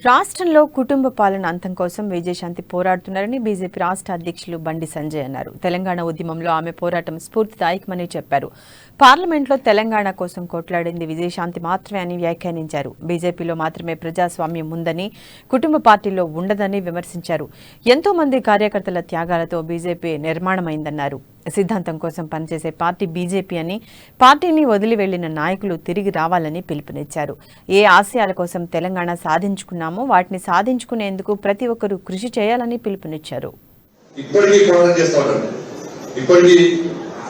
రాష్ట్రంలో కుటుంబ పాలన అంతం కోసం విజయశాంతి పోరాడుతున్నారని బీజేపీ రాష్ట్ర అధ్యక్షులు బండి సంజయ్ అన్నారు. తెలంగాణ ఉద్యమంలో ఆమె పోరాటం స్ఫూర్తిదాయకమని చెప్పారు. పార్లమెంట్లో తెలంగాణ కోసం కొట్లాడింది విజయశాంతి మాత్రమే అని వ్యాఖ్యానించారు. బీజేపీలో మాత్రమే ప్రజాస్వామ్యం ఉందని, కుటుంబ పార్టీలో ఉండదని విమర్శించారు. ఎంతో మంది కార్యకర్తల త్యాగాలతో బీజేపీ నిర్మాణమైందన్నారు. సిద్ధాంతం కోసం పనిచేసే పార్టీ బీజేపీ అని, పార్టీని వదిలి వెళ్లిన నాయకులు తిరిగి రావాలని పిలుపునిచ్చారు. ఏ ఆశయాల కోసం తెలంగాణ సాధించుకున్నామో వాటిని సాధించుకునేందుకు ప్రతి ఒక్కరూ కృషి చేయాలని పిలుపునిచ్చారు.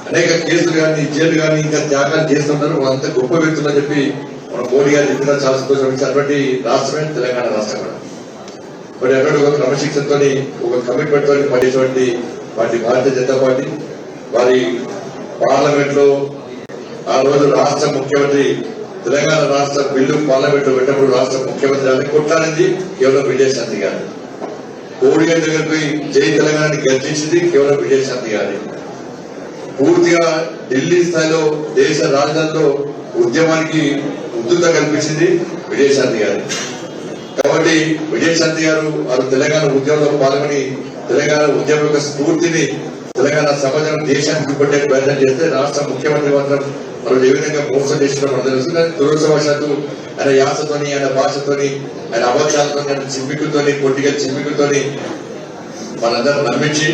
అనేక కేసులు కానీ జైలు కానీ ఇంకా త్యాగాలు చేస్తుంటారు. వాళ్ళంతా గొప్ప వ్యక్తులు అని చెప్పి మన మోడీ గారు చెప్పిన చాలా సంతోషించినటువంటి రాష్ట్రమే తెలంగాణ రాష్ట్రం కూడా. మరి అక్కడ ఒక క్రమశిక్షణతో ఒక కమిట్మెంట్ తో పడేటువంటి పార్టీ భారతీయ జనతా పార్టీ. వారి పార్లమెంట్ లో ఆ రోజు రాష్ట్ర ముఖ్యమంత్రి తెలంగాణ రాష్ట్ర బిల్లు పార్లమెంట్ లో పెట్టినప్పుడు రాష్ట్ర ముఖ్యమంత్రి గారిని కొట్లాడింది కేవలం విజయశాంతి గారు. మోడీ గారి దగ్గర పోయి జై తెలంగాణని గర్జించింది కేవలం విజయశాంతి గారి. పూర్తిగా ఢిల్లీ స్థాయిలో దేశ రాజధానిలో ఉద్యమానికి ఉద్ధృత కల్పించింది విజయశాంతి గారు. కాబట్టి విజయశాంతి గారు వారు తెలంగాణ ఉద్యమంలో పాల్గొని తెలంగాణ ఉద్యమం యొక్క స్ఫూర్తిని తెలంగాణ సమాజం దేశానికి చూపెట్టే ప్రయత్నం చేస్తే రాష్ట్ర ముఖ్యమంత్రి మాత్రం మనం ఏ విధంగా మోసం చేసిన మనం తెలుసు. దురదృష్టవశాత్తు ఆయన యాసతోని, ఆయన భాషతోని, ఆయన అబద్ధాలతో, ఆయన చిమ్మికులతోని, పొట్టిగా చిమ్మికులతోని మనందరూ నమ్మించి